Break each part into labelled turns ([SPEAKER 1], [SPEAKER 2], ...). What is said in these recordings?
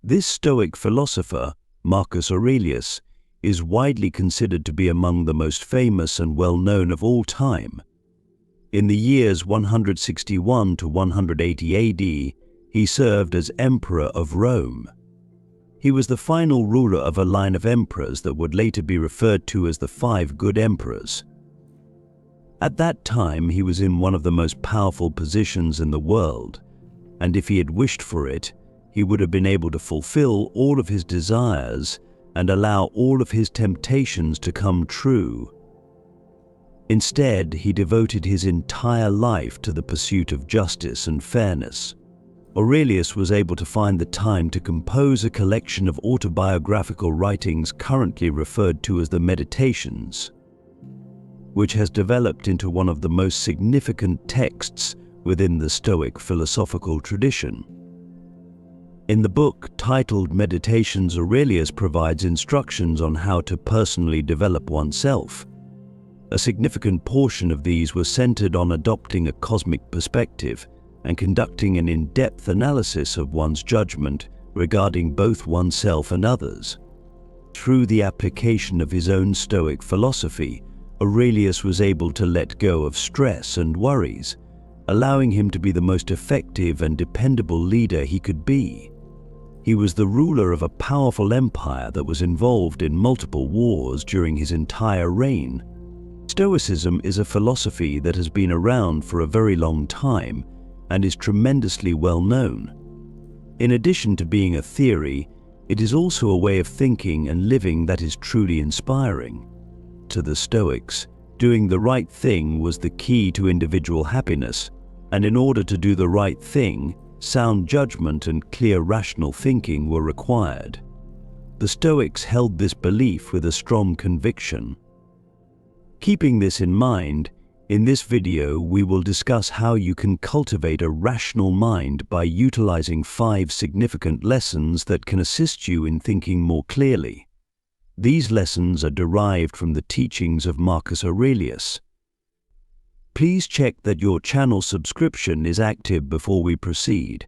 [SPEAKER 1] This Stoic philosopher, Marcus Aurelius, is widely considered to be among the most famous and well-known of all time. In the years 161 to 180 AD, he served as Emperor of Rome. He was the final ruler of a line of emperors that would later be referred to as the Five Good Emperors. At that time, he was in one of the most powerful positions in the world, and if he had wished for it, he would have been able to fulfill all of his desires and allow all of his temptations to come true. Instead, he devoted his entire life to the pursuit of justice and fairness. Aurelius was able to find the time to compose a collection of autobiographical writings currently referred to as the Meditations, which has developed into one of the most significant texts within the Stoic philosophical tradition. In the book titled Meditations, Aurelius provides instructions on how to personally develop oneself. A significant portion of these was centered on adopting a cosmic perspective and conducting an in-depth analysis of one's judgment regarding both oneself and others. Through the application of his own Stoic philosophy, Aurelius was able to let go of stress and worries, allowing him to be the most effective and dependable leader he could be. He was the ruler of a powerful empire that was involved in multiple wars during his entire reign. Stoicism is a philosophy that has been around for a very long time and is tremendously well known. In addition to being a theory, it is also a way of thinking and living that is truly inspiring. To the Stoics, doing the right thing was the key to individual happiness, and in order to do the right thing, sound judgment and clear rational thinking were required. The Stoics held this belief with a strong conviction. Keeping this in mind, in this video we will discuss how you can cultivate a rational mind by utilizing 5 significant lessons that can assist you in thinking more clearly. These lessons are derived from the teachings of Marcus Aurelius. Please check that your channel subscription is active before we proceed.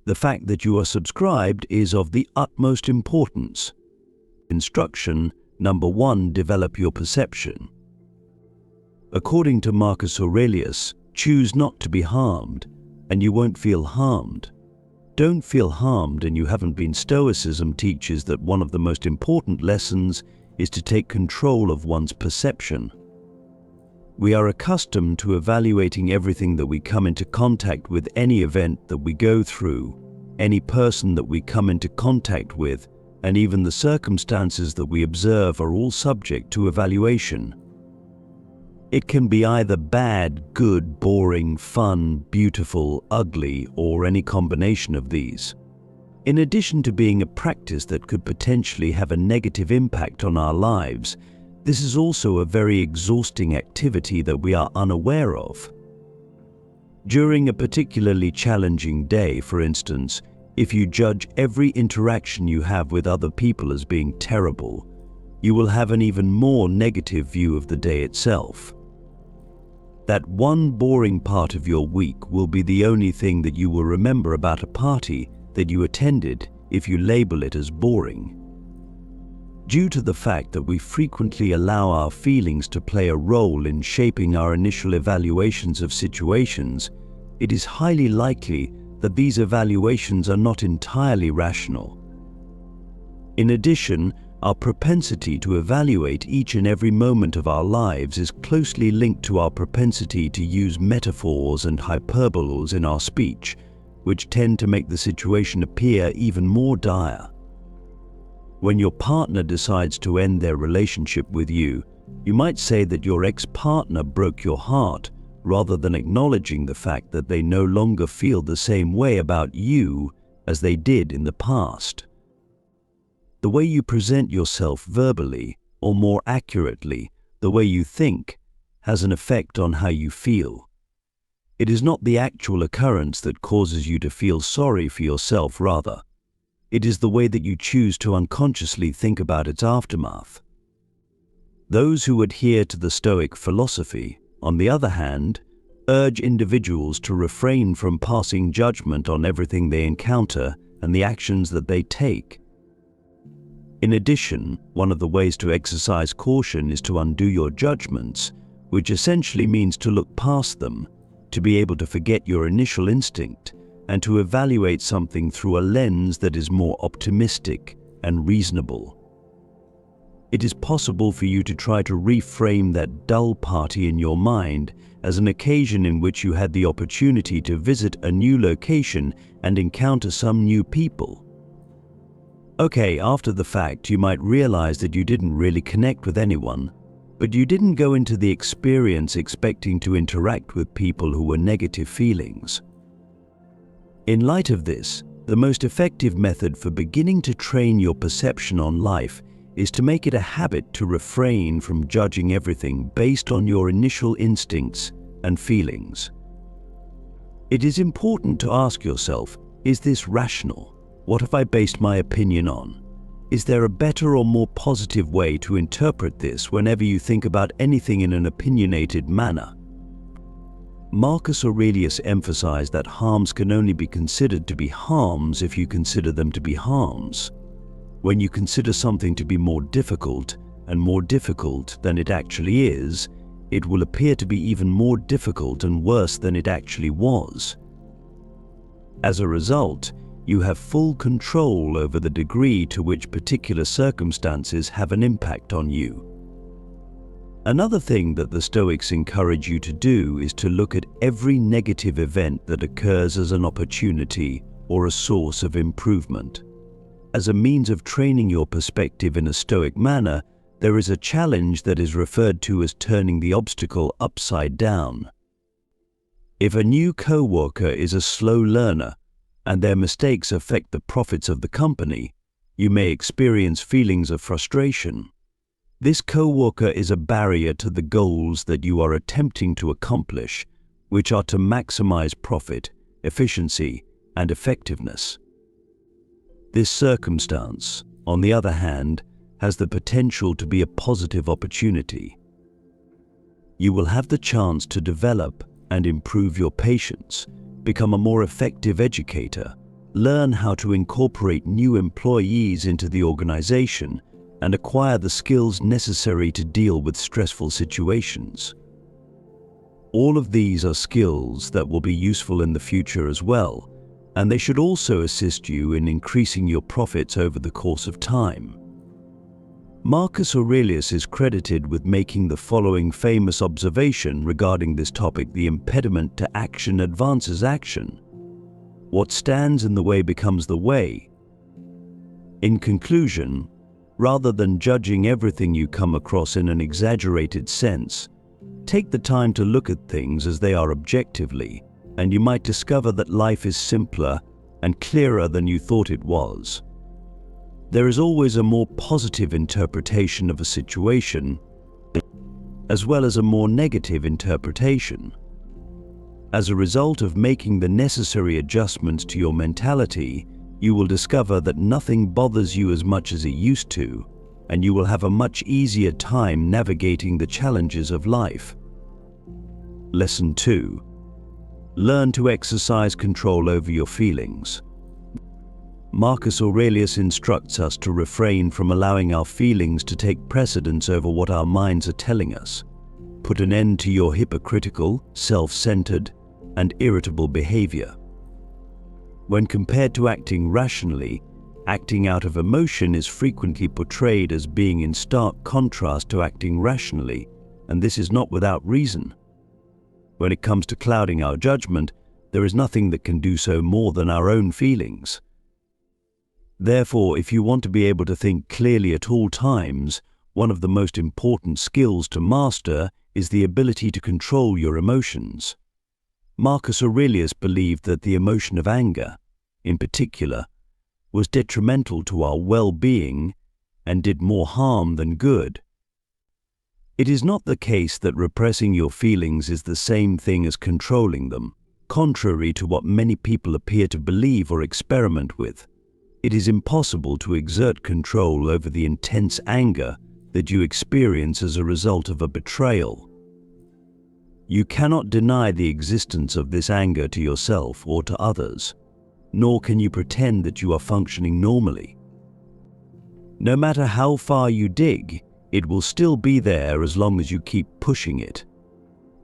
[SPEAKER 1] The fact that you are subscribed is of the utmost importance. Instruction number 1: develop your perception. According to Marcus Aurelius, choose not to be harmed, and you won't feel harmed. Don't feel harmed and you haven't been. Stoicism teaches that one of the most important lessons is to take control of one's perception. We are accustomed to evaluating everything that we come into contact with, any event that we go through, any person that we come into contact with, and even the circumstances that we observe are all subject to evaluation. It can be either bad, good, boring, fun, beautiful, ugly, or any combination of these. In addition to being a practice that could potentially have a negative impact on our lives, this is also a very exhausting activity that we are unaware of. During a particularly challenging day, for instance, if you judge every interaction you have with other people as being terrible, you will have an even more negative view of the day itself. That one boring part of your week will be the only thing that you will remember about a party that you attended if you label it as boring. Due to the fact that we frequently allow our feelings to play a role in shaping our initial evaluations of situations, it is highly likely that these evaluations are not entirely rational. In addition, our propensity to evaluate each and every moment of our lives is closely linked to our propensity to use metaphors and hyperboles in our speech, which tend to make the situation appear even more dire. When your partner decides to end their relationship with you, you might say that your ex-partner broke your heart, rather than acknowledging the fact that they no longer feel the same way about you as they did in the past. The way you present yourself verbally, or more accurately, the way you think, has an effect on how you feel. It is not the actual occurrence that causes you to feel sorry for yourself, rather. It is the way that you choose to unconsciously think about its aftermath. Those who adhere to the Stoic philosophy, on the other hand, urge individuals to refrain from passing judgment on everything they encounter and the actions that they take. In addition, one of the ways to exercise caution is to undo your judgments, which essentially means to look past them, to be able to forget your initial instinct, and to evaluate something through a lens that is more optimistic and reasonable. It is possible for you to try to reframe that dull party in your mind as an occasion in which you had the opportunity to visit a new location and encounter some new people. Okay, after the fact, you might realize that you didn't really connect with anyone, but you didn't go into the experience expecting to interact with people who were negative feelings. In light of this, the most effective method for beginning to train your perception on life is to make it a habit to refrain from judging everything based on your initial instincts and feelings. It is important to ask yourself, is this rational? What have I based my opinion on? Is there a better or more positive way to interpret this whenever you think about anything in an opinionated manner? Marcus Aurelius emphasized that harms can only be considered to be harms if you consider them to be harms. When you consider something to be more difficult and more difficult than it actually is, it will appear to be even more difficult and worse than it actually was. As a result, you have full control over the degree to which particular circumstances have an impact on you. Another thing that the Stoics encourage you to do is to look at every negative event that occurs as an opportunity or a source of improvement. As a means of training your perspective in a Stoic manner, there is a challenge that is referred to as turning the obstacle upside down. If a new co-worker is a slow learner and their mistakes affect the profits of the company, you may experience feelings of frustration. This co-worker is a barrier to the goals that you are attempting to accomplish, which are to maximize profit, efficiency, and effectiveness. This circumstance, on the other hand, has the potential to be a positive opportunity. You will have the chance to develop and improve your patience, become a more effective educator, learn how to incorporate new employees into the organization, and acquire the skills necessary to deal with stressful situations. All of these are skills that will be useful in the future as well, and they should also assist you in increasing your profits over the course of time. Marcus Aurelius is credited with making the following famous observation regarding this topic: the impediment to action advances action. What stands in the way becomes the way. In conclusion, rather than judging everything you come across in an exaggerated sense, take the time to look at things as they are objectively, and you might discover that life is simpler and clearer than you thought it was. There is always a more positive interpretation of a situation, as well as a more negative interpretation. As a result of making the necessary adjustments to your mentality, you will discover that nothing bothers you as much as it used to, and you will have a much easier time navigating the challenges of life. Lesson 2. Learn to exercise control over your feelings. Marcus Aurelius instructs us to refrain from allowing our feelings to take precedence over what our minds are telling us. Put an end to your hypocritical, self-centered, and irritable behavior. When compared to acting rationally, acting out of emotion is frequently portrayed as being in stark contrast to acting rationally, and this is not without reason. When it comes to clouding our judgment, there is nothing that can do so more than our own feelings. Therefore, if you want to be able to think clearly at all times, one of the most important skills to master is the ability to control your emotions. Marcus Aurelius believed that the emotion of anger, in particular, was detrimental to our well-being and did more harm than good. It is not the case that repressing your feelings is the same thing as controlling them, contrary to what many people appear to believe or experiment with. It is impossible to exert control over the intense anger that you experience as a result of a betrayal. You cannot deny the existence of this anger to yourself or to others. nor can you pretend that you are functioning normally. No matter how far you dig, it will still be there as long as you keep pushing it.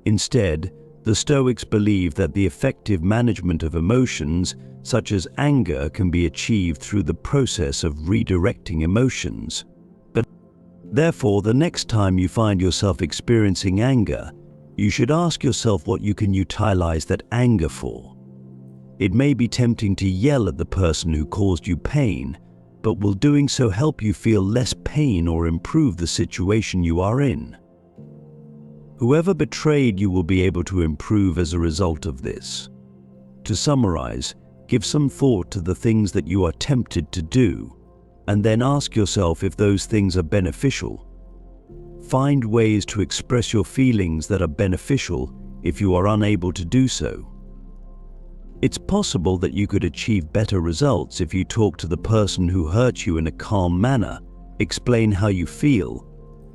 [SPEAKER 1] Instead, the Stoics believe that the effective management of emotions, such as anger, can be achieved through the process of redirecting emotions. But therefore, the next time you find yourself experiencing anger, you should ask yourself what you can utilize that anger for. It may be tempting to yell at the person who caused you pain, but will doing so help you feel less pain or improve the situation you are in? Whoever betrayed you will be able to improve as a result of this. To summarize, give some thought to the things that you are tempted to do, and then ask yourself if those things are beneficial. Find ways to express your feelings that are beneficial if you are unable to do so. It's possible that you could achieve better results if you talk to the person who hurt you in a calm manner, explain how you feel,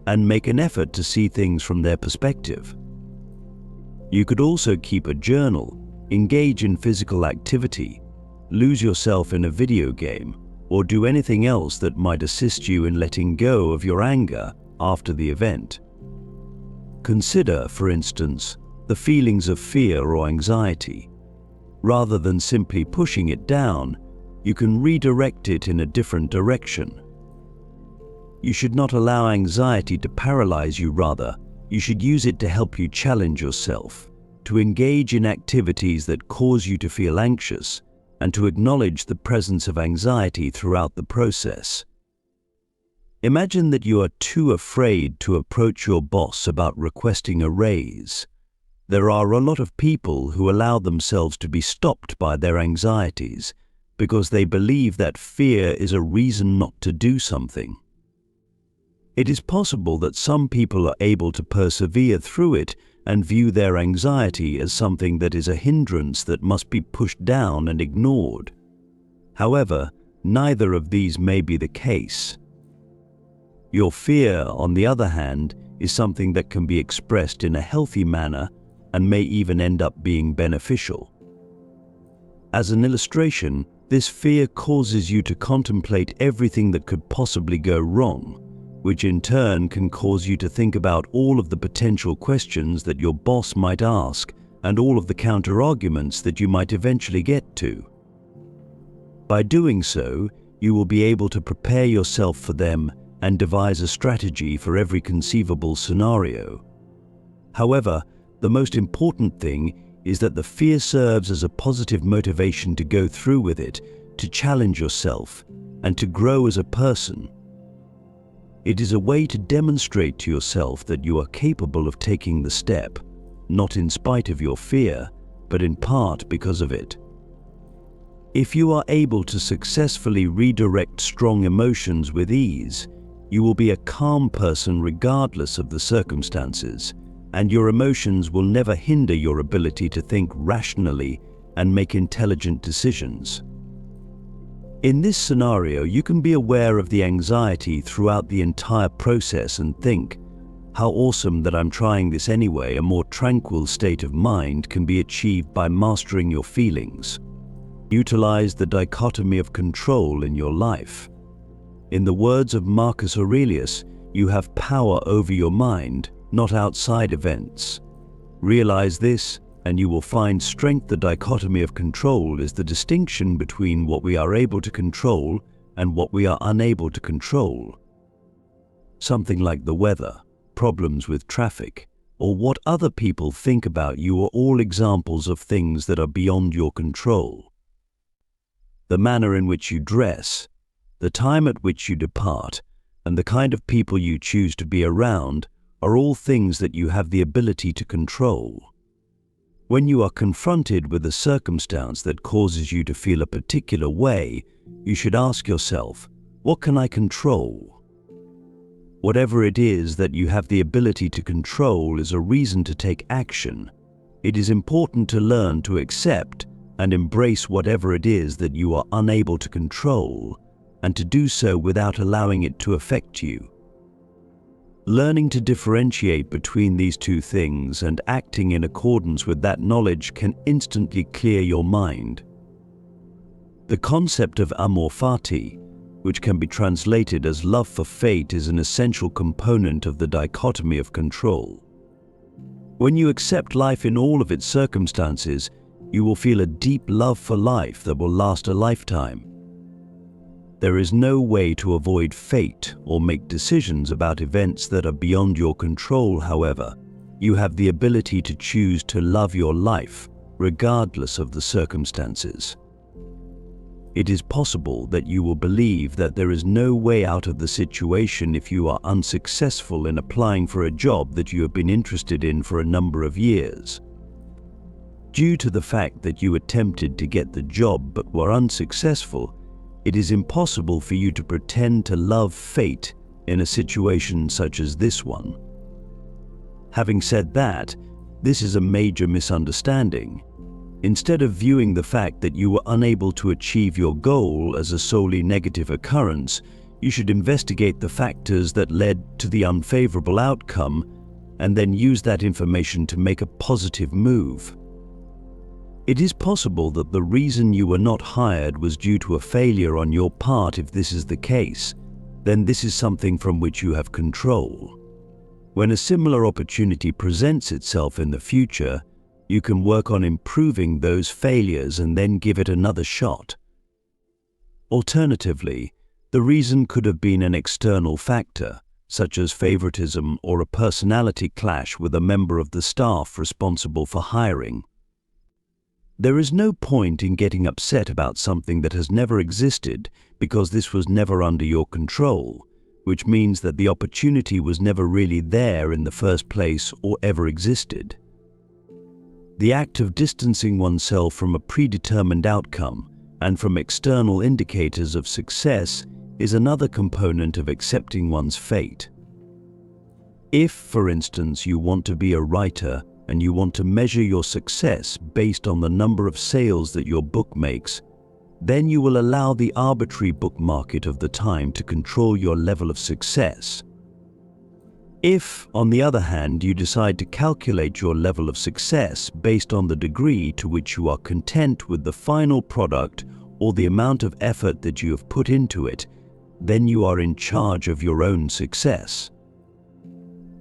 [SPEAKER 1] and make an effort to see things from their perspective. You could also keep a journal, engage in physical activity, lose yourself in a video game, or do anything else that might assist you in letting go of your anger after the event. Consider, for instance, the feelings of fear or anxiety. Rather than simply pushing it down, you can redirect it in a different direction. You should not allow anxiety to paralyze you. Rather, you should use it to help you challenge yourself, to engage in activities that cause you to feel anxious, and to acknowledge the presence of anxiety throughout the process. Imagine that you are too afraid to approach your boss about requesting a raise. There are a lot of people who allow themselves to be stopped by their anxieties because they believe that fear is a reason not to do something. It is possible that some people are able to persevere through it and view their anxiety as something that is a hindrance that must be pushed down and ignored. However, neither of these may be the case. Your fear, on the other hand, is something that can be expressed in a healthy manner and may even end up being beneficial. As an illustration, this fear causes you to contemplate everything that could possibly go wrong, which in turn can cause you to think about all of the potential questions that your boss might ask and all of the counter-arguments that you might eventually get to. By doing so, you will be able to prepare yourself for them and devise a strategy for every conceivable scenario. However, the most important thing is that the fear serves as a positive motivation to go through with it, to challenge yourself, and to grow as a person. It is a way to demonstrate to yourself that you are capable of taking the step, not in spite of your fear, but in part because of it. If you are able to successfully redirect strong emotions with ease, you will be a calm person regardless of the circumstances, and your emotions will never hinder your ability to think rationally and make intelligent decisions. In this scenario, you can be aware of the anxiety throughout the entire process and think, how awesome that I'm trying this anyway. A more tranquil state of mind can be achieved by mastering your feelings. Utilize the dichotomy of control in your life. In the words of Marcus Aurelius, you have power over your mind, not outside events. Realize this, and you will find strength. The dichotomy of control is the distinction between what we are able to control and what we are unable to control. Something like the weather, problems with traffic, or what other people think about you are all examples of things that are beyond your control. The manner in which you dress, the time at which you depart, and the kind of people you choose to be around are all things that you have the ability to control. When you are confronted with a circumstance that causes you to feel a particular way, you should ask yourself, what can I control? Whatever it is that you have the ability to control is a reason to take action. It is important to learn to accept and embrace whatever it is that you are unable to control, and to do so without allowing it to affect you. Learning to differentiate between these two things and acting in accordance with that knowledge can instantly clear your mind. The concept of amor fati, which can be translated as love for fate, is an essential component of the dichotomy of control. When you accept life in all of its circumstances, you will feel a deep love for life that will last a lifetime. There is no way to avoid fate or make decisions about events that are beyond your control. However, you have the ability to choose to love your life regardless of the circumstances. It is possible that you will believe that there is no way out of the situation if you are unsuccessful in applying for a job that you have been interested in for a number of years. Due to the fact that you attempted to get the job but were unsuccessful, it is impossible for you to pretend to love fate in a situation such as this one. Having said that, this is a major misunderstanding. Instead of viewing the fact that you were unable to achieve your goal as a solely negative occurrence, you should investigate the factors that led to the unfavorable outcome and then use that information to make a positive move. It is possible that the reason you were not hired was due to a failure on your part. If this is the case, then this is something from which you have control. When a similar opportunity presents itself in the future, you can work on improving those failures and then give it another shot. Alternatively, the reason could have been an external factor, such as favoritism or a personality clash with a member of the staff responsible for hiring. There is no point in getting upset about something that has never existed because this was never under your control, which means that the opportunity was never really there in the first place or ever existed. The act of distancing oneself from a predetermined outcome and from external indicators of success is another component of accepting one's fate. If, for instance, you want to be a writer and you want to measure your success based on the number of sales that your book makes, then you will allow the arbitrary book market of the time to control your level of success. If, on the other hand, you decide to calculate your level of success based on the degree to which you are content with the final product or the amount of effort that you have put into it, then you are in charge of your own success.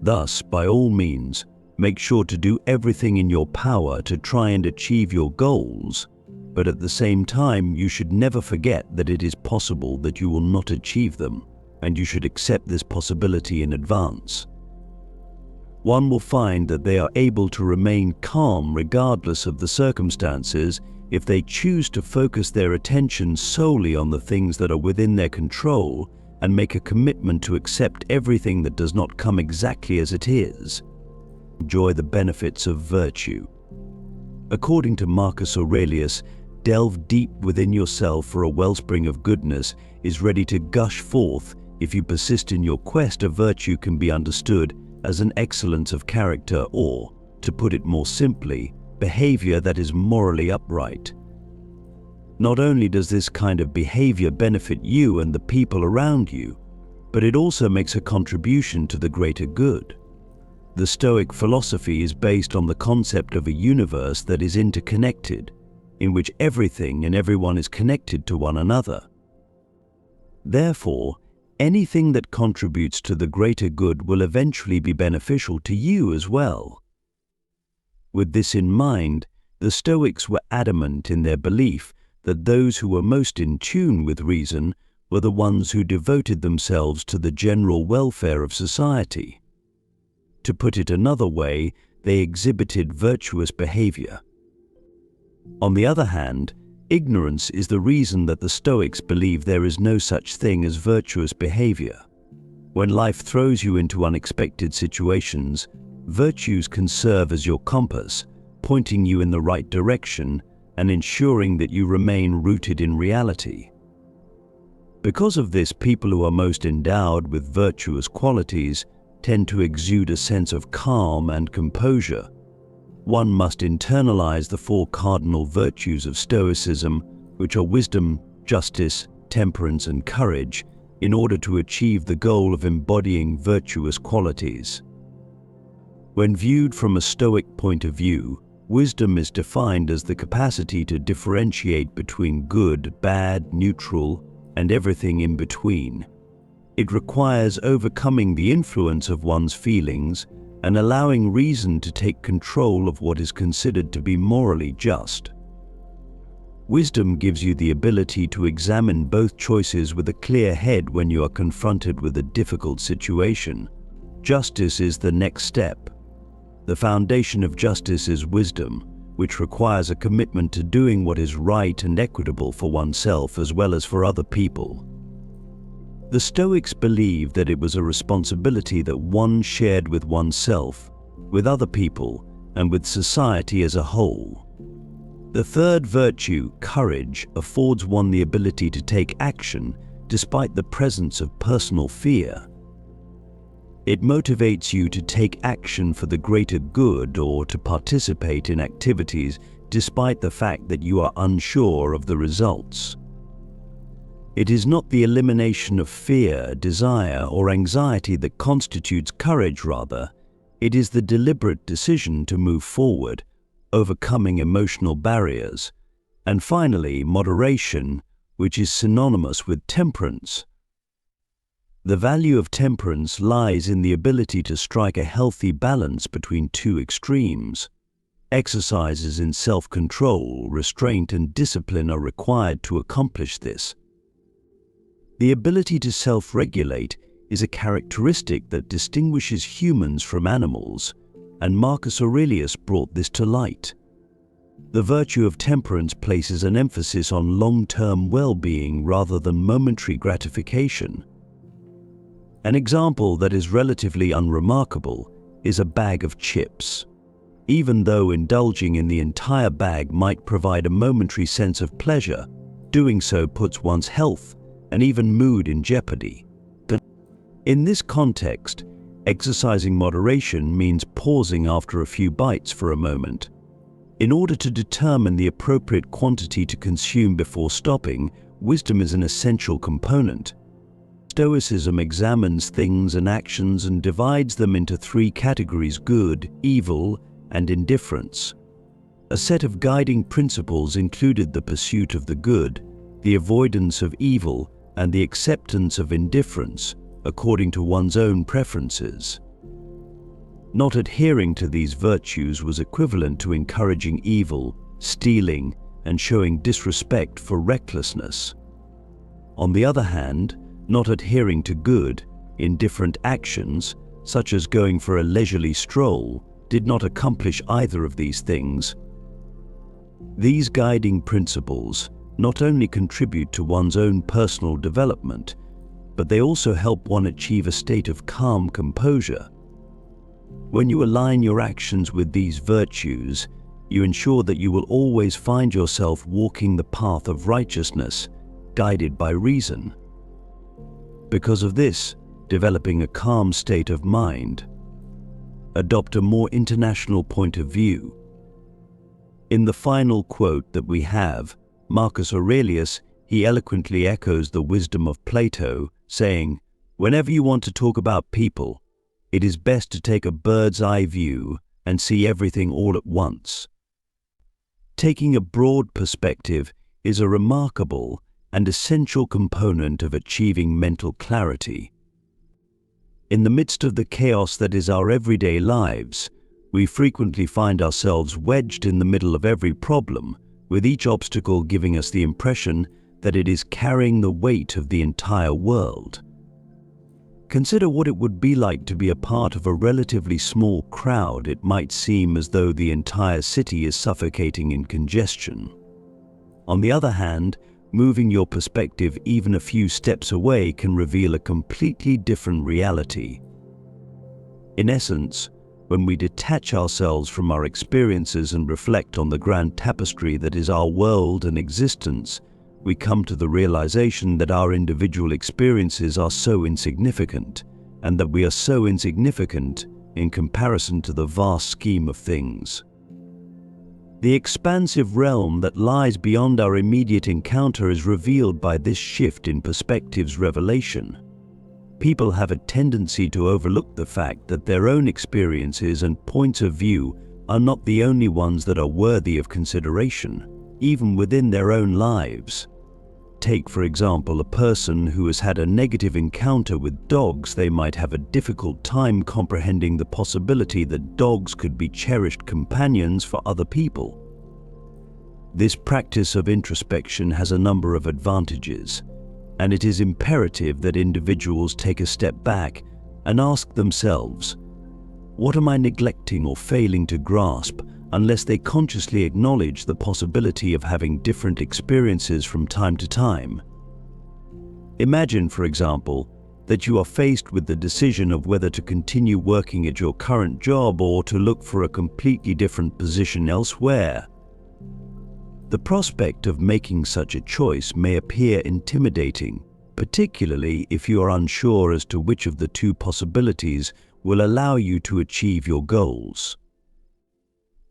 [SPEAKER 1] Thus, by all means, make sure to do everything in your power to try and achieve your goals, but at the same time, you should never forget that it is possible that you will not achieve them, and you should accept this possibility in advance. One will find that they are able to remain calm regardless of the circumstances if they choose to focus their attention solely on the things that are within their control and make a commitment to accept everything that does not come exactly as it is. Enjoy the benefits of virtue. According to Marcus Aurelius, delve deep within yourself, for a wellspring of goodness is ready to gush forth if you persist in your quest. A virtue can be understood as an excellence of character or, to put it more simply, behavior that is morally upright. Not only does this kind of behavior benefit you and the people around you, but it also makes a contribution to the greater good. The Stoic philosophy is based on the concept of a universe that is interconnected, in which everything and everyone is connected to one another. Therefore, anything that contributes to the greater good will eventually be beneficial to you as well. With this in mind, the Stoics were adamant in their belief that those who were most in tune with reason were the ones who devoted themselves to the general welfare of society. To put it another way, they exhibited virtuous behavior. On the other hand, ignorance is the reason that the Stoics believe there is no such thing as virtuous behavior. When life throws you into unexpected situations, virtues can serve as your compass, pointing you in the right direction and ensuring that you remain rooted in reality. Because of this, people who are most endowed with virtuous qualities tend to exude a sense of calm and composure. One must internalize the four cardinal virtues of Stoicism, which are wisdom, justice, temperance, and courage, in order to achieve the goal of embodying virtuous qualities. When viewed from a Stoic point of view, Wisdom is defined as the capacity to differentiate between good, bad, neutral, and everything in between. It requires overcoming the influence of one's feelings and allowing reason to take control of what is considered to be morally just. Wisdom gives you the ability to examine both choices with a clear head when you are confronted with a difficult situation. Justice is the next step. The foundation of justice is wisdom, which requires a commitment to doing what is right and equitable for oneself as well as for other people. The Stoics believed that it was a responsibility that one shared with oneself, with other people, and with society as a whole. The third virtue, courage, affords one the ability to take action despite the presence of personal fear. It motivates you to take action for the greater good or to participate in activities despite the fact that you are unsure of the results. It is not the elimination of fear, desire, or anxiety that constitutes courage, rather, it is the deliberate decision to move forward, overcoming emotional barriers, and finally, moderation, which is synonymous with temperance. The value of temperance lies in the ability to strike a healthy balance between two extremes. Exercises in self-control, restraint, and discipline are required to accomplish this. The ability to self-regulate is a characteristic that distinguishes humans from animals, and Marcus Aurelius brought this to light. The virtue of temperance places an emphasis on long-term well-being rather than momentary gratification. An example that is relatively unremarkable is a bag of chips. Even though indulging in the entire bag might provide a momentary sense of pleasure, doing so puts one's health and even mood in jeopardy. In this context, exercising moderation means pausing after a few bites for a moment. In order to determine the appropriate quantity to consume before stopping, wisdom is an essential component. Stoicism examines things and actions and divides them into three categories: good, evil, and indifference. A set of guiding principles included the pursuit of the good, the avoidance of evil, and the acceptance of indifference, according to one's own preferences. Not adhering to these virtues was equivalent to encouraging evil, stealing, and showing disrespect for recklessness. On the other hand, not adhering to good, indifferent actions, such as going for a leisurely stroll, did not accomplish either of these things. These guiding principles not only contribute to one's own personal development, but they also help one achieve a state of calm composure. When you align your actions with these virtues, you ensure that you will always find yourself walking the path of righteousness, guided by reason. Because of this, developing a calm state of mind. Adopt a more international point of view. In the final quote that we have, Marcus Aurelius, he eloquently echoes the wisdom of Plato, saying, "Whenever you want to talk about people, it is best to take a bird's eye view and see everything all at once." Taking a broad perspective is a remarkable and essential component of achieving mental clarity. In the midst of the chaos that is our everyday lives, we frequently find ourselves wedged in the middle of every problem, with each obstacle giving us the impression that it is carrying the weight of the entire world. Consider what it would be like to be a part of a relatively small crowd. It might seem as though the entire city is suffocating in congestion. On the other hand, moving your perspective even a few steps away can reveal a completely different reality. In essence, when we detach ourselves from our experiences and reflect on the grand tapestry that is our world and existence, we come to the realization that our individual experiences are so insignificant, and that we are so insignificant in comparison to the vast scheme of things. The expansive realm that lies beyond our immediate encounter is revealed by this shift in perspective's revelation. People have a tendency to overlook the fact that their own experiences and points of view are not the only ones that are worthy of consideration, even within their own lives. Take, for example, a person who has had a negative encounter with dogs. They might have a difficult time comprehending the possibility that dogs could be cherished companions for other people. This practice of introspection has a number of advantages, and it is imperative that individuals take a step back and ask themselves, what am I neglecting or failing to grasp, unless they consciously acknowledge the possibility of having different experiences from time to time. Imagine, for example, that you are faced with the decision of whether to continue working at your current job or to look for a completely different position elsewhere. The prospect of making such a choice may appear intimidating, particularly if you are unsure as to which of the two possibilities will allow you to achieve your goals.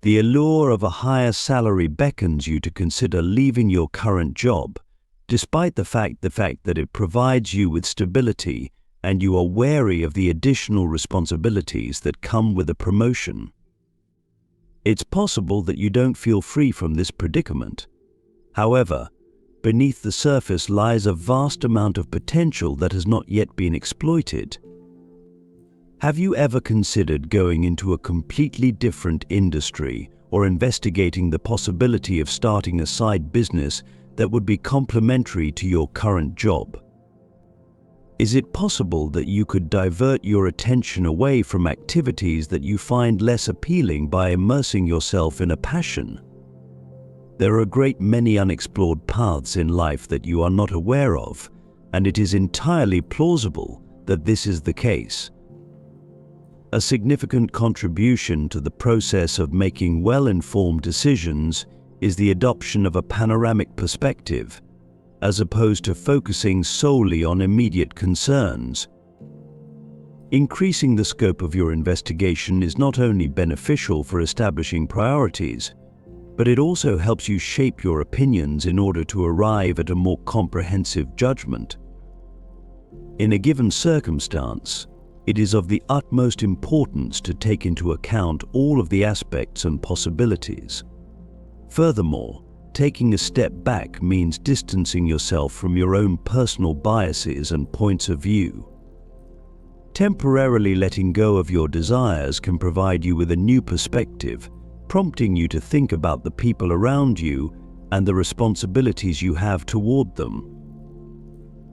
[SPEAKER 1] The allure of a higher salary beckons you to consider leaving your current job, despite the fact that it provides you with stability and you are wary of the additional responsibilities that come with a promotion. It's possible that you don't feel free from this predicament. However, beneath the surface lies a vast amount of potential that has not yet been exploited. Have you ever considered going into a completely different industry or investigating the possibility of starting a side business that would be complementary to your current job? Is it possible that you could divert your attention away from activities that you find less appealing by immersing yourself in a passion? There are a great many unexplored paths in life that you are not aware of, and it is entirely plausible that this is the case. A significant contribution to the process of making well-informed decisions is the adoption of a panoramic perspective, as opposed to focusing solely on immediate concerns. Increasing the scope of your investigation is not only beneficial for establishing priorities, but it also helps you shape your opinions in order to arrive at a more comprehensive judgment. In a given circumstance, it is of the utmost importance to take into account all of the aspects and possibilities. Furthermore, taking a step back means distancing yourself from your own personal biases and points of view. Temporarily letting go of your desires can provide you with a new perspective, prompting you to think about the people around you and the responsibilities you have toward them.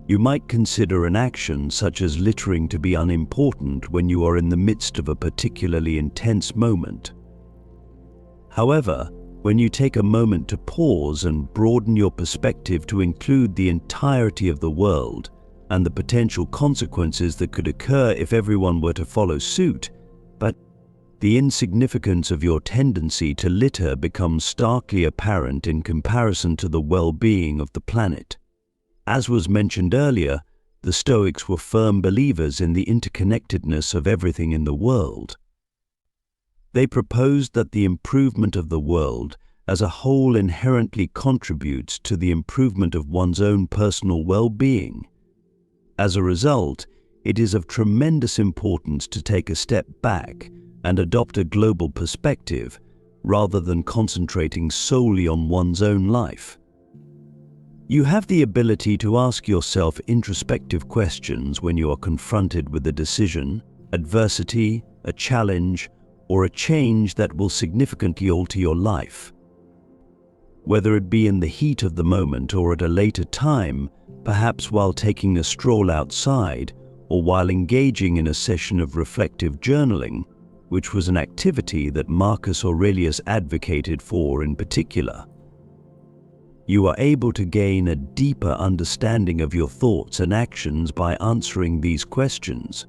[SPEAKER 1] You might consider an action such as littering to be unimportant when you are in the midst of a particularly intense moment. However, when you take a moment to pause and broaden your perspective to include the entirety of the world and the potential consequences that could occur if everyone were to follow suit, but the insignificance of your tendency to litter becomes starkly apparent in comparison to the well-being of the planet. As was mentioned earlier, the Stoics were firm believers in the interconnectedness of everything in the world. They proposed that the improvement of the world as a whole inherently contributes to the improvement of one's own personal well-being. As a result, it is of tremendous importance to take a step back and adopt a global perspective rather than concentrating solely on one's own life. You have the ability to ask yourself introspective questions when you are confronted with a decision, adversity, a challenge, or a change that will significantly alter your life. Whether it be in the heat of the moment or at a later time, perhaps while taking a stroll outside or while engaging in a session of reflective journaling, which was an activity that Marcus Aurelius advocated for in particular. You are able to gain a deeper understanding of your thoughts and actions by answering these questions.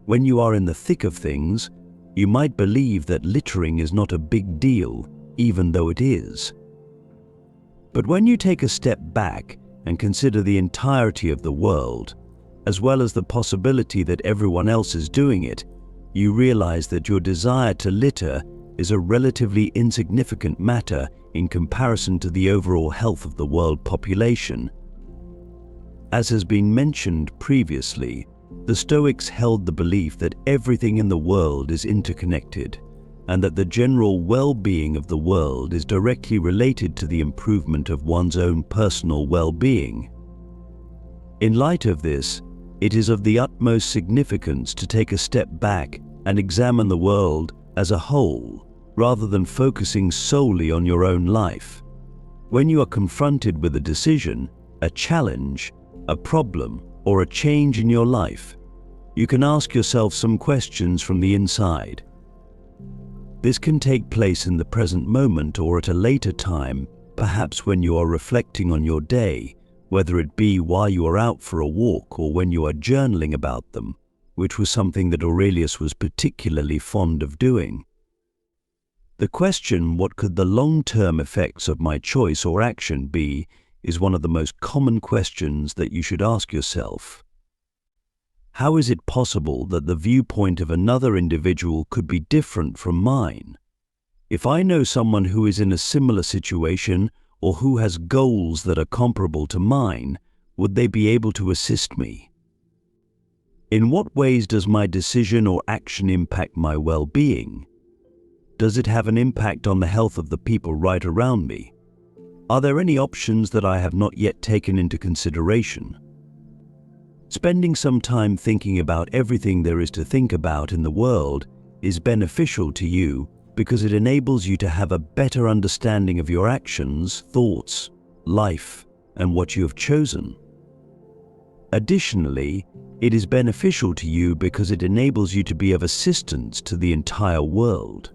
[SPEAKER 1] When you are in the thick of things, you might believe that littering is not a big deal, even though it is. But when you take a step back and consider the entirety of the world, as well as the possibility that everyone else is doing it, you realize that your desire to litter is a relatively insignificant matter in comparison to the overall health of the world population. As has been mentioned previously, the Stoics held the belief that everything in the world is interconnected, and that the general well-being of the world is directly related to the improvement of one's own personal well-being. In light of this, it is of the utmost significance to take a step back and examine the world as a whole, rather than focusing solely on your own life. When you are confronted with a decision, a challenge, a problem, or a change in your life, you can ask yourself some questions from the inside. This can take place in the present moment or at a later time, perhaps when you are reflecting on your day, whether it be while you are out for a walk or when you are journaling about them, which was something that Aurelius was particularly fond of doing. The question, what could the long-term effects of my choice or action be, is one of the most common questions that you should ask yourself. How is it possible that the viewpoint of another individual could be different from mine? If I know someone who is in a similar situation or who has goals that are comparable to mine, would they be able to assist me? In what ways does my decision or action impact my well-being? Does it have an impact on the health of the people right around me? Are there any options that I have not yet taken into consideration? Spending some time thinking about everything there is to think about in the world is beneficial to you because it enables you to have a better understanding of your actions, thoughts, life, and what you have chosen. Additionally, it is beneficial to you because it enables you to be of assistance to the entire world.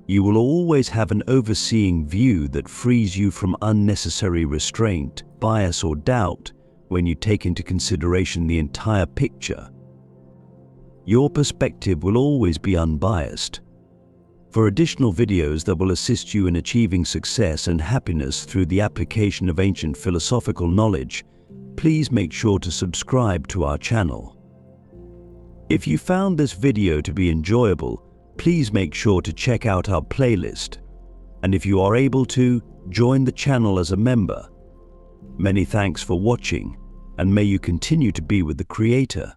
[SPEAKER 1] You will always have an overseeing view that frees you from unnecessary restraint, bias, or doubt when you take into consideration the entire picture. Your perspective will always be unbiased. For additional videos that will assist you in achieving success and happiness through the application of ancient philosophical knowledge, please make sure to subscribe to our channel. If you found this video to be enjoyable, please make sure to check out our playlist. And if you are able to, join the channel as a member. Many thanks for watching, and may you continue to be with the Creator.